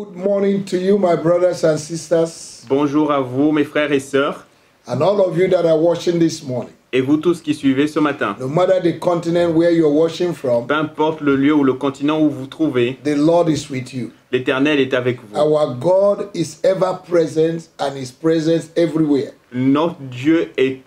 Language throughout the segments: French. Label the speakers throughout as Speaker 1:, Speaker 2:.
Speaker 1: Good morning to you, my brothers and sisters.
Speaker 2: Bonjour à vous, mes frères et sœurs,
Speaker 1: And all of you that are watching this morning.
Speaker 2: et vous tous qui suivez ce matin.
Speaker 1: No matter the continent where you're watching from,
Speaker 2: Peu importe le lieu ou le continent où vous vous trouvez,
Speaker 1: the Lord is with you.
Speaker 2: l'Éternel est avec vous.
Speaker 1: Our God is ever present and His presence everywhere.
Speaker 2: Notre Dieu est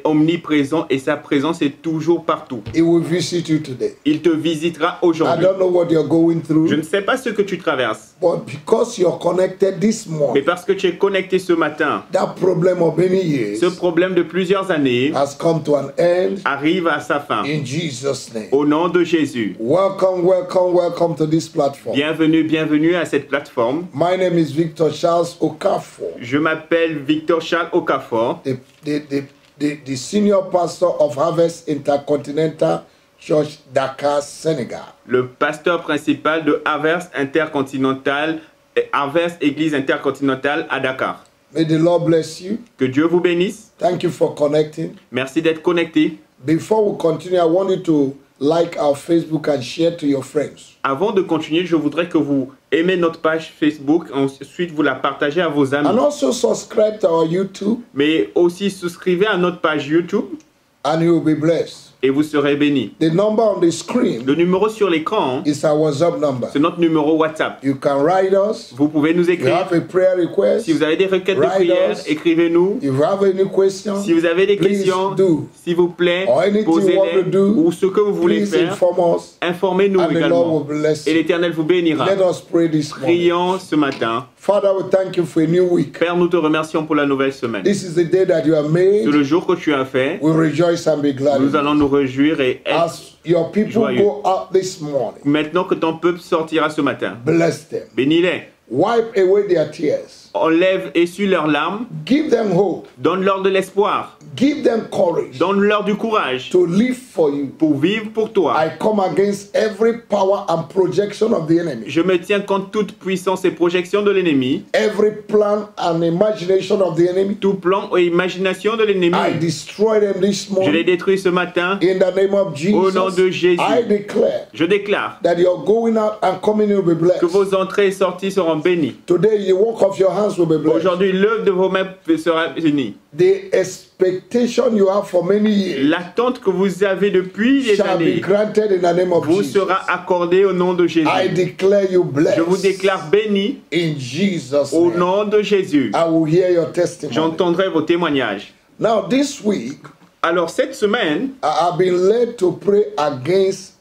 Speaker 2: omniprésent et sa présence est toujours partout.
Speaker 1: He will visit you today.
Speaker 2: Il te visitera
Speaker 1: I
Speaker 2: aujourd'hui.
Speaker 1: don't know what you're going through,
Speaker 2: Je ne sais pas ce que tu traverses,
Speaker 1: but because you're connected this
Speaker 2: mais
Speaker 1: morning,
Speaker 2: parce que tu es connecté ce matin,
Speaker 1: that problem of many years
Speaker 2: ce problème de plusieurs années
Speaker 1: has come to an end
Speaker 2: arrive à sa fin.
Speaker 1: in Jesus' name.
Speaker 2: Au nom de Jésus.
Speaker 1: Welcome, welcome, welcome to this platform.
Speaker 2: Bienvenue, bienvenue à cette plateforme.
Speaker 1: My name is Victor Charles Okafor,
Speaker 2: Je m'appelle Victor Charles Okafor,
Speaker 1: the senior pastor of Harvest Intercontinental Church, Dakar, Senegal.
Speaker 2: le pasteur principal de Harvest Intercontinental, Harvest Église Intercontinentale à Dakar.
Speaker 1: May the Lord bless you.
Speaker 2: Que Dieu vous bénisse.
Speaker 1: Thank you for connecting.
Speaker 2: Merci d'être connecté.
Speaker 1: Before we continue, I want you to like our Facebook and share to your friends.
Speaker 2: Avant de continuer, je voudrais que vous aimez notre page Facebook, ensuite vous la partagez à vos amis.
Speaker 1: And also subscribe to our YouTube
Speaker 2: Mais aussi souscrivez à notre page YouTube
Speaker 1: and you will be blessed.
Speaker 2: et vous serez bénis.
Speaker 1: The number on the screen
Speaker 2: Le numéro sur l'écran,
Speaker 1: is our WhatsApp number.
Speaker 2: c'est notre numéro WhatsApp.
Speaker 1: You can write us.
Speaker 2: Vous pouvez nous
Speaker 1: If you
Speaker 2: écrire.
Speaker 1: have a prayer request,
Speaker 2: Si vous avez des requêtes de
Speaker 1: Write
Speaker 2: prière,
Speaker 1: us.
Speaker 2: écrivez-nous.
Speaker 1: if you have any question,
Speaker 2: Si vous avez des
Speaker 1: please
Speaker 2: questions,
Speaker 1: do.
Speaker 2: s'il vous plaît,
Speaker 1: Or anything you want
Speaker 2: posez-les
Speaker 1: to do,
Speaker 2: ou ce que vous voulez
Speaker 1: Please
Speaker 2: faire,
Speaker 1: inform us
Speaker 2: informez-nous
Speaker 1: and the Lord
Speaker 2: également.
Speaker 1: will bless
Speaker 2: Et
Speaker 1: you.
Speaker 2: l'Éternel vous bénira.
Speaker 1: Let us pray this morning.
Speaker 2: Prions ce matin.
Speaker 1: Father, we thank you for a new week.
Speaker 2: Père, nous te remercions pour la nouvelle semaine.
Speaker 1: This is the day that you have
Speaker 2: C'est
Speaker 1: made.
Speaker 2: le jour que tu as fait.
Speaker 1: We rejoice and be glad.
Speaker 2: Nous allons nous réjouir et être.
Speaker 1: As your people
Speaker 2: joyeux.
Speaker 1: go out this morning,
Speaker 2: Maintenant que ton peuple sortira ce matin,
Speaker 1: bless them.
Speaker 2: bénis-les.
Speaker 1: Wipe away their tears.
Speaker 2: Enlève, essuie leurs larmes.
Speaker 1: Give them hope.
Speaker 2: Donne-leur de l'espoir.
Speaker 1: Give them courage
Speaker 2: Donne-leur du courage
Speaker 1: to live for you.
Speaker 2: pour vivre pour toi.
Speaker 1: I come against every power and projection of the enemy.
Speaker 2: Je me tiens contre toute puissance et projection de l'ennemi,
Speaker 1: Every plan and imagination of the enemy.
Speaker 2: tout plan et imagination de l'ennemi.
Speaker 1: I destroy them this
Speaker 2: Je les
Speaker 1: morning.
Speaker 2: détruis ce matin.
Speaker 1: In the name of
Speaker 2: Au nom de
Speaker 1: Jesus,
Speaker 2: Jésus.
Speaker 1: I declare
Speaker 2: Je déclare
Speaker 1: that your going out and coming in will be blessed.
Speaker 2: que vos entrées et sorties seront bénies.
Speaker 1: Today, the work of your hands will be blessed.
Speaker 2: Aujourd'hui, l'œuvre de vos mains sera bénie.
Speaker 1: The expectation you have for many years
Speaker 2: L'attente que vous avez depuis des
Speaker 1: shall be
Speaker 2: années
Speaker 1: granted in the name of
Speaker 2: vous
Speaker 1: Jesus.
Speaker 2: sera accordée au nom de Jésus.
Speaker 1: I declare you blessed.
Speaker 2: Je vous déclare bénis
Speaker 1: In Jesus'
Speaker 2: au
Speaker 1: name.
Speaker 2: nom de Jésus.
Speaker 1: I will hear your testimony.
Speaker 2: J'entendrai vos témoignages.
Speaker 1: Now, this week,
Speaker 2: Alors cette semaine,
Speaker 1: I've been led to pray against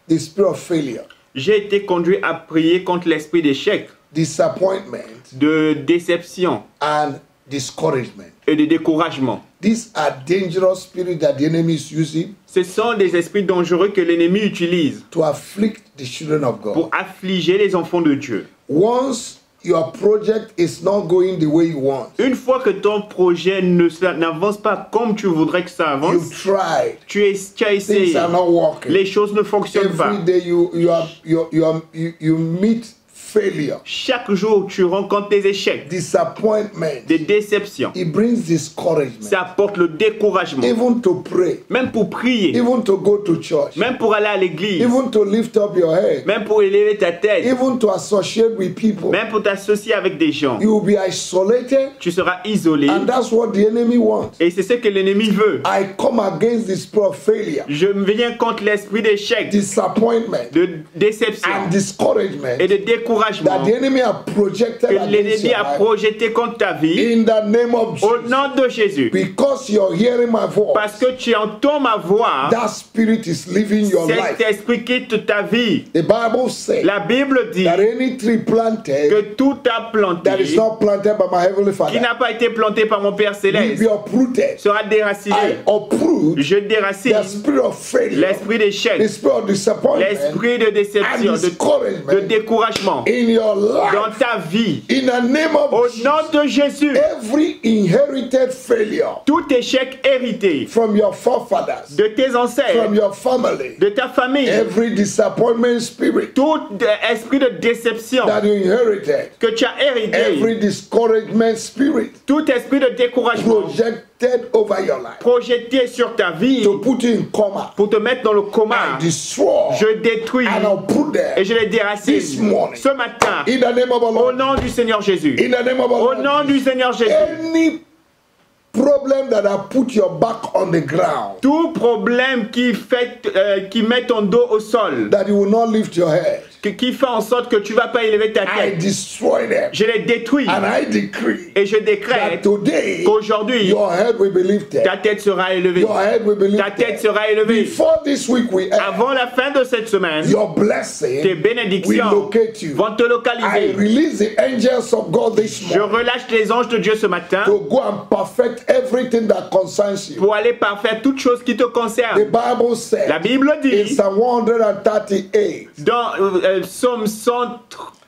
Speaker 1: the spirit of failure,
Speaker 2: j'ai été conduit à prier contre l'esprit d'échec,
Speaker 1: disappointment,
Speaker 2: de déception
Speaker 1: and discouragement.
Speaker 2: et de découragement.
Speaker 1: These are dangerous spirits that the enemy is using
Speaker 2: Ce sont des esprits dangereux que l'ennemi utilise
Speaker 1: to afflict the children of God.
Speaker 2: pour affliger les enfants de Dieu.
Speaker 1: Once your project is not going the way you want,
Speaker 2: Une fois que ton projet n'avance pas comme tu voudrais que ça avance,
Speaker 1: you've tried,
Speaker 2: tu as essayé,
Speaker 1: things are not working.
Speaker 2: les choses ne fonctionnent pas.
Speaker 1: Every day you meet failure,
Speaker 2: Chaque jour, tu rencontres des échecs,
Speaker 1: disappointment.
Speaker 2: des déceptions.
Speaker 1: It brings discouragement.
Speaker 2: Ça apporte le découragement.
Speaker 1: Even to pray,
Speaker 2: Même pour prier,
Speaker 1: even to go to church,
Speaker 2: même pour aller à l'église,
Speaker 1: even to lift up your head,
Speaker 2: même pour élever ta tête,
Speaker 1: even to associate with people,
Speaker 2: même pour t'associer avec des gens.
Speaker 1: you will be isolated,
Speaker 2: Tu seras isolé
Speaker 1: and that's what the enemy wants.
Speaker 2: et c'est ce que l'ennemi veut.
Speaker 1: I come against the spirit of failure,
Speaker 2: Je viens contre l'esprit d'échec,
Speaker 1: disappointment,
Speaker 2: de déception
Speaker 1: and discouragement
Speaker 2: et de découragement
Speaker 1: that the enemy have projected
Speaker 2: que
Speaker 1: against
Speaker 2: l'ennemi
Speaker 1: your
Speaker 2: a
Speaker 1: life.
Speaker 2: projeté contre ta vie
Speaker 1: In the name of
Speaker 2: au
Speaker 1: Jesus,
Speaker 2: nom de Jésus.
Speaker 1: because you're hearing my
Speaker 2: Parce
Speaker 1: voice,
Speaker 2: que tu entends ma voix,
Speaker 1: that spirit is living your
Speaker 2: cet
Speaker 1: life.
Speaker 2: esprit quitte ta vie.
Speaker 1: The Bible says
Speaker 2: La Bible dit
Speaker 1: that any tree planted
Speaker 2: que tout a planté
Speaker 1: that is not planted by my heavenly
Speaker 2: qui
Speaker 1: Father
Speaker 2: n'a pas été planté par mon Père
Speaker 1: will
Speaker 2: Céleste
Speaker 1: be uprooted.
Speaker 2: sera
Speaker 1: I
Speaker 2: déraciné.
Speaker 1: uproot
Speaker 2: Je déracine
Speaker 1: the spirit of failure,
Speaker 2: l'esprit d'échec,
Speaker 1: the spirit of disappointment,
Speaker 2: l'esprit de déception,
Speaker 1: and discouragement
Speaker 2: de découragement
Speaker 1: in your
Speaker 2: dans
Speaker 1: life.
Speaker 2: ta vie.
Speaker 1: In the name
Speaker 2: Au
Speaker 1: of Jesus,
Speaker 2: nom de Jésus,
Speaker 1: every inherited failure
Speaker 2: tout échec hérité
Speaker 1: from your forefathers,
Speaker 2: de tes
Speaker 1: from
Speaker 2: ancêtres,
Speaker 1: your family,
Speaker 2: de ta famille,
Speaker 1: every disappointment spirit
Speaker 2: tout esprit de déception
Speaker 1: that you inherited,
Speaker 2: que tu as hérité,
Speaker 1: every discouragement spirit
Speaker 2: tout esprit de découragement
Speaker 1: over your life,
Speaker 2: projetés sur ta vie
Speaker 1: to put you in coma,
Speaker 2: pour te mettre dans le coma,
Speaker 1: I destroy
Speaker 2: je détruis
Speaker 1: and I'll put
Speaker 2: et
Speaker 1: them
Speaker 2: je les déracine
Speaker 1: this morning.
Speaker 2: ce matin
Speaker 1: In the name of the
Speaker 2: au
Speaker 1: Lord.
Speaker 2: nom du Seigneur Jésus.
Speaker 1: In the name of the
Speaker 2: Au
Speaker 1: Lord.
Speaker 2: nom du Seigneur Jésus.
Speaker 1: Any problem that have put your back on the ground,
Speaker 2: Tout problème qui met ton dos au sol,
Speaker 1: that you will not lift your head,
Speaker 2: qui fait en sorte que tu ne vas pas élever ta
Speaker 1: I
Speaker 2: tête,
Speaker 1: destroy them.
Speaker 2: je les détruis
Speaker 1: And I decree
Speaker 2: et je
Speaker 1: that
Speaker 2: décrète
Speaker 1: today
Speaker 2: qu'aujourd'hui,
Speaker 1: your head will be lifted.
Speaker 2: ta tête sera élevée.
Speaker 1: Your head will be
Speaker 2: Ta tête
Speaker 1: lifted.
Speaker 2: sera élevée.
Speaker 1: Before this week we end,
Speaker 2: Avant la fin de cette semaine,
Speaker 1: your
Speaker 2: tes
Speaker 1: blessing will
Speaker 2: bénédictions
Speaker 1: locate you.
Speaker 2: vont te
Speaker 1: I
Speaker 2: localiser.
Speaker 1: release the angels of God this
Speaker 2: Je
Speaker 1: morning
Speaker 2: relâche les anges de Dieu ce matin
Speaker 1: to go and perfect everything that concerns you.
Speaker 2: pour aller parfaire toutes choses qui te
Speaker 1: The
Speaker 2: concernent.
Speaker 1: Bible said
Speaker 2: La Bible
Speaker 1: in
Speaker 2: dit
Speaker 1: Psalm 138,
Speaker 2: dans Psaume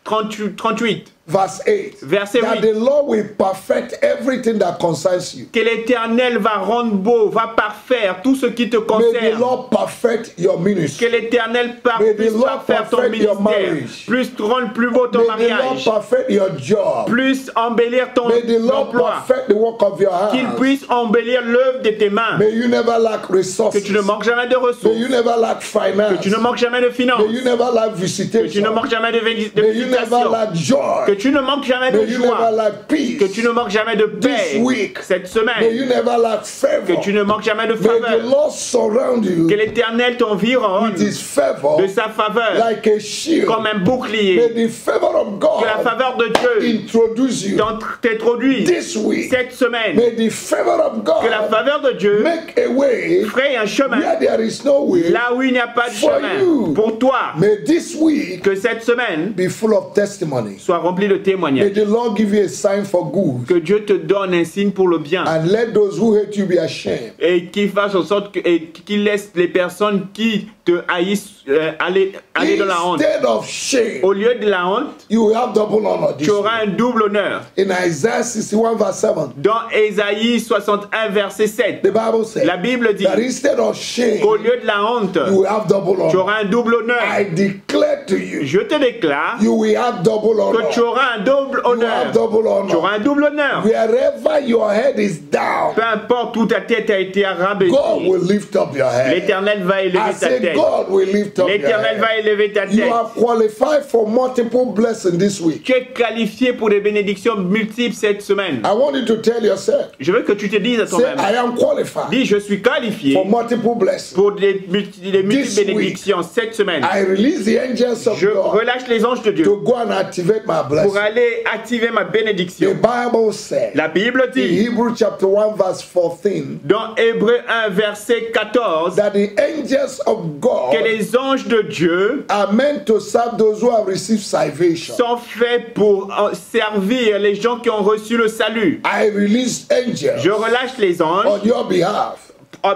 Speaker 2: 138,
Speaker 1: verse 8,
Speaker 2: verset
Speaker 1: that
Speaker 2: 8,
Speaker 1: the Lord will perfect everything that concerns you.
Speaker 2: que l'Éternel va rendre beau, va parfaire tout ce qui te
Speaker 1: May the
Speaker 2: concerne.
Speaker 1: Lord perfect your ministry.
Speaker 2: Que l'Éternel
Speaker 1: May the
Speaker 2: puisse
Speaker 1: Lord
Speaker 2: parfaire ton
Speaker 1: perfect your
Speaker 2: ministère,
Speaker 1: marriage.
Speaker 2: plus rendre plus beau ton
Speaker 1: May the Lord
Speaker 2: mariage,
Speaker 1: perfect your job.
Speaker 2: plus embellir ton
Speaker 1: May the Lord
Speaker 2: emploi,
Speaker 1: perfect the work of your
Speaker 2: qu'il
Speaker 1: hands.
Speaker 2: puisse embellir l'œuvre de tes mains,
Speaker 1: May you never lack
Speaker 2: que
Speaker 1: resources.
Speaker 2: tu ne manques jamais de
Speaker 1: May
Speaker 2: ressources,
Speaker 1: you never lack
Speaker 2: que
Speaker 1: finance.
Speaker 2: tu ne manques jamais de finances,
Speaker 1: May you never lack
Speaker 2: que tu ne
Speaker 1: visitation.
Speaker 2: manques jamais de
Speaker 1: May you never
Speaker 2: visitation,
Speaker 1: lack joy.
Speaker 2: que tu ne manques jamais de
Speaker 1: May you never
Speaker 2: joie,
Speaker 1: lack peace.
Speaker 2: que tu ne manques jamais de paix
Speaker 1: This week,
Speaker 2: cette
Speaker 1: May
Speaker 2: semaine,
Speaker 1: you never lack favor.
Speaker 2: que tu ne manques jamais de
Speaker 1: May the
Speaker 2: faveur,
Speaker 1: Lord surround you
Speaker 2: que l'Éternel t'environne
Speaker 1: with his favor
Speaker 2: de sa faveur
Speaker 1: like a shield.
Speaker 2: comme un
Speaker 1: May
Speaker 2: bouclier,
Speaker 1: the favor of
Speaker 2: que la
Speaker 1: God
Speaker 2: faveur de Dieu
Speaker 1: introduce you
Speaker 2: t'introduise
Speaker 1: this week.
Speaker 2: cette semaine,
Speaker 1: May the favor of
Speaker 2: que la
Speaker 1: God
Speaker 2: faveur de Dieu
Speaker 1: make a way
Speaker 2: fraye un chemin
Speaker 1: where there is no way.
Speaker 2: là où il n'y a pas de
Speaker 1: For
Speaker 2: chemin
Speaker 1: you.
Speaker 2: pour toi.
Speaker 1: May this week
Speaker 2: Que cette semaine
Speaker 1: be full of testimonies.
Speaker 2: soit remplie de
Speaker 1: May
Speaker 2: témoignages.
Speaker 1: the Lord give you a sign for good.
Speaker 2: Que Dieu te donne un signe pour le bien
Speaker 1: And let those who hate you be ashamed.
Speaker 2: et qu'il fasse en sorte qu'il laisse les personnes qui te haïssent aller dans la honte.
Speaker 1: Instead of shame,
Speaker 2: Au lieu de la honte,
Speaker 1: you will have double honor this
Speaker 2: tu auras
Speaker 1: week.
Speaker 2: un double honneur.
Speaker 1: In Isaiah 61 verse 7,
Speaker 2: Dans Ésaïe 61 verset 7,
Speaker 1: the Bible says
Speaker 2: la Bible dit
Speaker 1: that instead of shame,
Speaker 2: qu'au lieu de la honte,
Speaker 1: you will have double
Speaker 2: tu
Speaker 1: honor.
Speaker 2: auras un double honneur.
Speaker 1: I declare to you,
Speaker 2: Je te déclare
Speaker 1: you will have double
Speaker 2: que tu
Speaker 1: honor.
Speaker 2: auras un double
Speaker 1: You
Speaker 2: honneur.
Speaker 1: have double
Speaker 2: Tu auras
Speaker 1: honor.
Speaker 2: un double honneur.
Speaker 1: Wherever your head is down,
Speaker 2: Peu importe où ta tête a été rabaissée,
Speaker 1: God will lift up your head.
Speaker 2: l'Éternel va
Speaker 1: I
Speaker 2: élever ta
Speaker 1: say
Speaker 2: tête.
Speaker 1: God will lift up your
Speaker 2: L'Éternel va
Speaker 1: head.
Speaker 2: élever ta
Speaker 1: You
Speaker 2: tête.
Speaker 1: are qualified for multiple blessings this week.
Speaker 2: Tu es qualifié pour des bénédictions multiples cette semaine.
Speaker 1: I want you to tell yourself,
Speaker 2: Je veux que tu te dises à
Speaker 1: say,
Speaker 2: toi-même.
Speaker 1: I am qualified
Speaker 2: Dis, je suis qualifié
Speaker 1: for multiple blessings.
Speaker 2: pour des multiples
Speaker 1: This week,
Speaker 2: bénédictions cette semaine.
Speaker 1: I release the angels of
Speaker 2: Je
Speaker 1: God
Speaker 2: relâche les anges de Dieu
Speaker 1: to go and activate my
Speaker 2: pour
Speaker 1: blessing.
Speaker 2: aller activer ma
Speaker 1: The
Speaker 2: bénédiction.
Speaker 1: Bible said
Speaker 2: La Bible
Speaker 1: in
Speaker 2: dit
Speaker 1: Hebrews chapter 1 verse 14
Speaker 2: dans Hébreux 1 verset 14
Speaker 1: that the angels of
Speaker 2: que
Speaker 1: God
Speaker 2: les anges de Dieu
Speaker 1: are meant to serve those who have received salvation.
Speaker 2: sont faits pour servir les gens qui ont reçu le salut.
Speaker 1: I release angels
Speaker 2: Je relâche les anges
Speaker 1: on your behalf,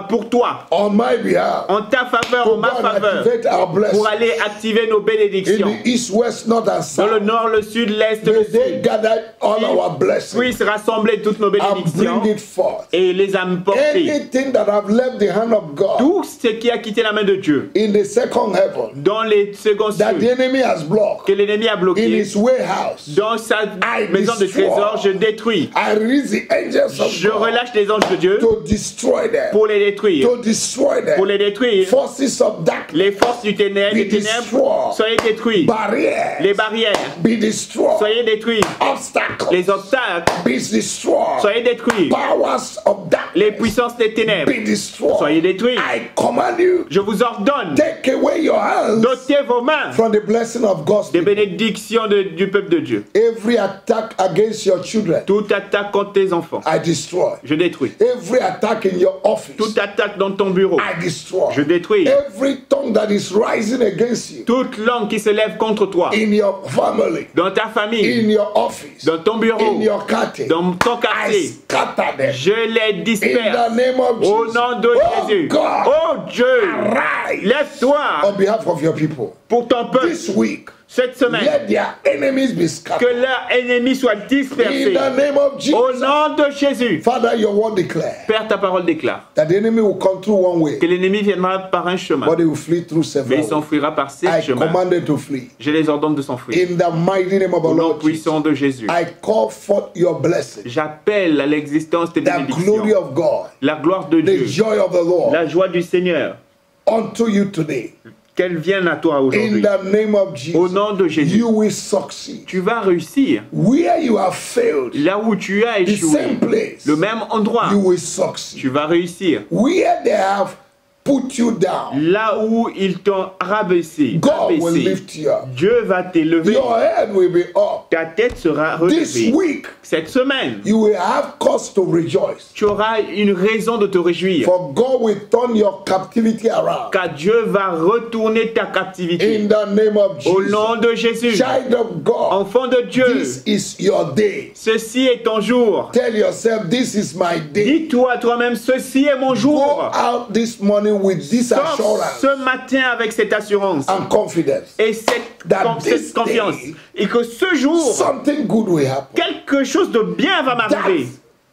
Speaker 2: pour toi,
Speaker 1: on my behalf,
Speaker 2: en ta faveur,
Speaker 1: to
Speaker 2: en ma
Speaker 1: go and
Speaker 2: faveur,
Speaker 1: activate our
Speaker 2: pour
Speaker 1: blessing
Speaker 2: aller activer nos
Speaker 1: in
Speaker 2: bénédictions.
Speaker 1: the east, west, north, and
Speaker 2: Dans le
Speaker 1: south.
Speaker 2: nord, le sud, l'est,
Speaker 1: May
Speaker 2: le
Speaker 1: they
Speaker 2: sud,
Speaker 1: gather all our blessings
Speaker 2: puissent rassembler toutes nos
Speaker 1: and
Speaker 2: bénédictions
Speaker 1: bring it forth.
Speaker 2: et les apporter.
Speaker 1: Anything that have left the hand of God
Speaker 2: Tout ce qui a quitté la main de Dieu
Speaker 1: in the second heaven
Speaker 2: dans les seconds
Speaker 1: that the
Speaker 2: cieux
Speaker 1: enemy has blocked
Speaker 2: que l'ennemi a
Speaker 1: in
Speaker 2: bloqué
Speaker 1: his warehouse,
Speaker 2: dans sa
Speaker 1: I
Speaker 2: maison de
Speaker 1: destroy.
Speaker 2: trésor, je détruis.
Speaker 1: I release the angels of
Speaker 2: Je
Speaker 1: God
Speaker 2: relâche les anges de Dieu
Speaker 1: to destroy them,
Speaker 2: pour les détruire.
Speaker 1: to destroy
Speaker 2: Pour
Speaker 1: them.
Speaker 2: les détruire,
Speaker 1: Forces of darkness
Speaker 2: les forces des
Speaker 1: be
Speaker 2: ténèbres,
Speaker 1: destroyed.
Speaker 2: soyez détruits.
Speaker 1: Barriers
Speaker 2: Les barrières,
Speaker 1: be destroyed.
Speaker 2: soyez détruits.
Speaker 1: Obstacles
Speaker 2: Les obstacles,
Speaker 1: be destroyed.
Speaker 2: soyez détruits.
Speaker 1: Powers of
Speaker 2: Les
Speaker 1: darkness
Speaker 2: puissances des ténèbres,
Speaker 1: be destroyed.
Speaker 2: soyez détruits.
Speaker 1: I command you,
Speaker 2: Je vous ordonne
Speaker 1: take away your hands
Speaker 2: d'ôter vos mains
Speaker 1: from the blessing of God's
Speaker 2: des
Speaker 1: people.
Speaker 2: bénédictions du peuple de Dieu.
Speaker 1: Every attack against your children,
Speaker 2: Toute attaque contre tes enfants,
Speaker 1: I destroy.
Speaker 2: je détruis.
Speaker 1: Every attack in your office,
Speaker 2: Toute attaque dans ton bureau,
Speaker 1: I destroy.
Speaker 2: je détruis.
Speaker 1: Every tongue that is rising against you
Speaker 2: Toute langue qui se lève contre toi,
Speaker 1: in your family,
Speaker 2: dans ta famille,
Speaker 1: in your office,
Speaker 2: dans ton bureau,
Speaker 1: in your quarter,
Speaker 2: dans ton
Speaker 1: I
Speaker 2: quartier,
Speaker 1: scatter them
Speaker 2: je les
Speaker 1: in the
Speaker 2: disperse.
Speaker 1: name of
Speaker 2: Au
Speaker 1: Jesus.
Speaker 2: nom de
Speaker 1: Oh
Speaker 2: Jésus.
Speaker 1: God,
Speaker 2: Oh Dieu,
Speaker 1: arise
Speaker 2: lève-toi
Speaker 1: on behalf of your people
Speaker 2: pour ton peuple.
Speaker 1: this week.
Speaker 2: cette semaine,
Speaker 1: let their enemies be
Speaker 2: que
Speaker 1: scattered.
Speaker 2: leurs ennemis soient
Speaker 1: In
Speaker 2: dispersés.
Speaker 1: the name of
Speaker 2: Au
Speaker 1: Jesus.
Speaker 2: nom de Jésus.
Speaker 1: Father, your word declare
Speaker 2: Père, ta parole déclare
Speaker 1: that the enemy will come through one way,
Speaker 2: que l'ennemi viendra par un chemin,
Speaker 1: but he will flee through
Speaker 2: mais
Speaker 1: several
Speaker 2: il
Speaker 1: ways.
Speaker 2: s'enfuira par 7
Speaker 1: I
Speaker 2: chemins.
Speaker 1: command them to flee.
Speaker 2: Je les ordonne de s'enfuir.
Speaker 1: In the mighty name of the
Speaker 2: Au nom
Speaker 1: Lord Jesus,
Speaker 2: puissant de Jésus.
Speaker 1: I call forth your blessing,
Speaker 2: J'appelle à l'existence tes
Speaker 1: the glory
Speaker 2: bénédictions,
Speaker 1: of God,
Speaker 2: la gloire de
Speaker 1: the
Speaker 2: Dieu,
Speaker 1: joy of the Lord
Speaker 2: la joie du Seigneur,
Speaker 1: unto you today.
Speaker 2: qu'elle vienne à toi
Speaker 1: In
Speaker 2: aujourd'hui.
Speaker 1: the name of
Speaker 2: Au
Speaker 1: Jesus,
Speaker 2: nom de Jésus,
Speaker 1: you will succeed.
Speaker 2: tu vas réussir.
Speaker 1: Where you have failed,
Speaker 2: Là où tu as
Speaker 1: the
Speaker 2: échoué,
Speaker 1: same place,
Speaker 2: le même endroit,
Speaker 1: you will succeed.
Speaker 2: tu vas réussir.
Speaker 1: Where they have put you down,
Speaker 2: Là où ils t'ont rabaissé,
Speaker 1: God will
Speaker 2: abaissé,
Speaker 1: lift you up.
Speaker 2: Dieu va t'élever.
Speaker 1: Your head will be up.
Speaker 2: Ta tête sera
Speaker 1: This
Speaker 2: relevée.
Speaker 1: week,
Speaker 2: Cette semaine,
Speaker 1: you will have cause to rejoice.
Speaker 2: tu auras une raison de te réjouir.
Speaker 1: For God will turn your captivity around.
Speaker 2: Car Dieu va retourner ta captivité.
Speaker 1: In the name of
Speaker 2: Au
Speaker 1: Jesus.
Speaker 2: nom de Jésus,
Speaker 1: Child of God,
Speaker 2: enfant de Dieu,
Speaker 1: this is your day.
Speaker 2: ceci est ton jour.
Speaker 1: Tell yourself, this is my day.
Speaker 2: Dis-toi à toi-même, ceci est mon
Speaker 1: Go
Speaker 2: jour.
Speaker 1: out this morning with this
Speaker 2: Sors
Speaker 1: assurance
Speaker 2: ce matin avec cette assurance
Speaker 1: and confidence.
Speaker 2: et cette
Speaker 1: That this
Speaker 2: confiance.
Speaker 1: day,
Speaker 2: Et que ce jour,
Speaker 1: something good will happen.
Speaker 2: quelque chose de bien va
Speaker 1: That
Speaker 2: m'arriver.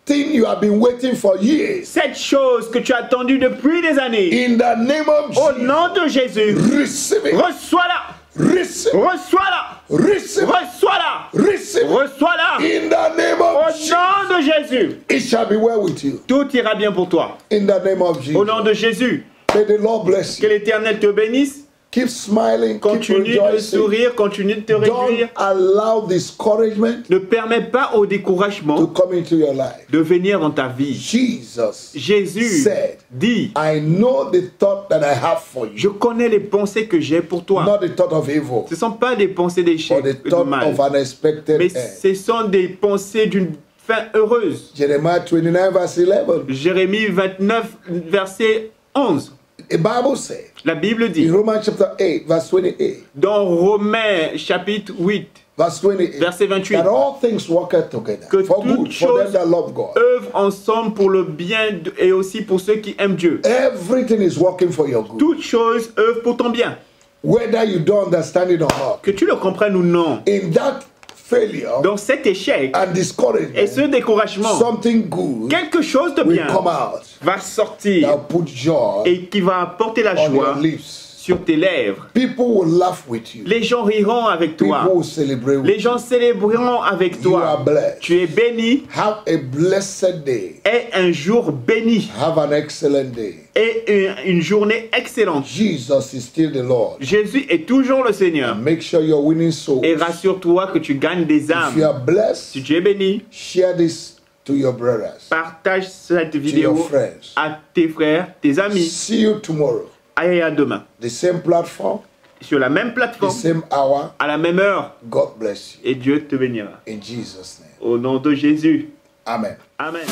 Speaker 1: thing you have been waiting for years.
Speaker 2: Cette chose que tu as attendue depuis des années.
Speaker 1: In the name of
Speaker 2: Au
Speaker 1: Jesus,
Speaker 2: nom de Jésus,
Speaker 1: receive it.
Speaker 2: reçois-la.
Speaker 1: Receive it.
Speaker 2: Reçois-la.
Speaker 1: Receive it.
Speaker 2: Reçois-la.
Speaker 1: Receive it.
Speaker 2: Reçois-la.
Speaker 1: In the name
Speaker 2: Au
Speaker 1: of Jesus,
Speaker 2: nom de Jésus,
Speaker 1: it shall be well with you.
Speaker 2: tout ira bien pour toi.
Speaker 1: In the name of
Speaker 2: Au
Speaker 1: Jesus,
Speaker 2: nom de Jésus,
Speaker 1: may the Lord bless
Speaker 2: que
Speaker 1: you.
Speaker 2: l'Éternel te bénisse.
Speaker 1: Keep smiling, keep
Speaker 2: Continue de
Speaker 1: rejoicing.
Speaker 2: sourire, continue de te réjouir.
Speaker 1: Don't allow discouragement
Speaker 2: Ne permets pas au
Speaker 1: to
Speaker 2: découragement
Speaker 1: come into your life.
Speaker 2: de venir dans ta vie.
Speaker 1: Jesus
Speaker 2: Jésus
Speaker 1: said,
Speaker 2: dit,
Speaker 1: I know the thought that I have for you,
Speaker 2: je connais les pensées que j'ai pour toi.
Speaker 1: not the thought of evil,
Speaker 2: Ce ne sont pas des pensées
Speaker 1: or
Speaker 2: d'échec,
Speaker 1: the
Speaker 2: de
Speaker 1: thought
Speaker 2: mal,
Speaker 1: of an expected
Speaker 2: mais
Speaker 1: end.
Speaker 2: ce sont des pensées d'une fin heureuse.
Speaker 1: Jeremiah 29 verse 11.
Speaker 2: Jérémie 29, verset 11.
Speaker 1: The Bible says
Speaker 2: La Bible
Speaker 1: in
Speaker 2: dit,
Speaker 1: Romans chapter 8 verse 28,
Speaker 2: dans Romains chapitre 8,
Speaker 1: verse 28,
Speaker 2: verset 28,
Speaker 1: that all things work together
Speaker 2: que
Speaker 1: for
Speaker 2: toutes
Speaker 1: good for them
Speaker 2: choses
Speaker 1: that love God.
Speaker 2: œuvrent ensemble pour le bien et aussi pour ceux qui aiment Dieu.
Speaker 1: Everything is working for your good,
Speaker 2: Toutes choses œuvrent pour ton bien.
Speaker 1: whether you don't understand it or not.
Speaker 2: Que tu le comprennes ou non,
Speaker 1: In that failure
Speaker 2: dans cet échec
Speaker 1: and
Speaker 2: et ce
Speaker 1: discouragement,
Speaker 2: découragement,
Speaker 1: something good
Speaker 2: quelque chose de
Speaker 1: will
Speaker 2: bien
Speaker 1: come out
Speaker 2: va sortir
Speaker 1: that put joy
Speaker 2: et qui va apporter la
Speaker 1: on
Speaker 2: joie
Speaker 1: your lips.
Speaker 2: sur tes lèvres.
Speaker 1: People will laugh with you.
Speaker 2: Les gens riront avec toi.
Speaker 1: People will celebrate with
Speaker 2: Les gens célébreront avec
Speaker 1: you. You
Speaker 2: toi.
Speaker 1: are blessed.
Speaker 2: Tu es béni.
Speaker 1: Have a blessed day.
Speaker 2: Aie un jour béni
Speaker 1: Have an excellent day.
Speaker 2: et une journée excellente.
Speaker 1: Jesus is still the Lord.
Speaker 2: Jésus est toujours le Seigneur.
Speaker 1: Make sure you're winning souls.
Speaker 2: Et rassure-toi que tu gagnes des
Speaker 1: If you
Speaker 2: âmes.
Speaker 1: are blessed,
Speaker 2: Si tu es béni,
Speaker 1: share this to your brothers,
Speaker 2: partage cette
Speaker 1: to your
Speaker 2: vidéo
Speaker 1: friends.
Speaker 2: à tes frères, tes amis.
Speaker 1: See you tomorrow.
Speaker 2: Et à demain.
Speaker 1: The same platform,
Speaker 2: Sur la même
Speaker 1: the
Speaker 2: plateforme,
Speaker 1: same hour.
Speaker 2: à la même heure.
Speaker 1: God bless you.
Speaker 2: Et Dieu te bénira.
Speaker 1: In Jesus' name.
Speaker 2: Au nom de Jésus.
Speaker 1: Amen.
Speaker 2: Amen.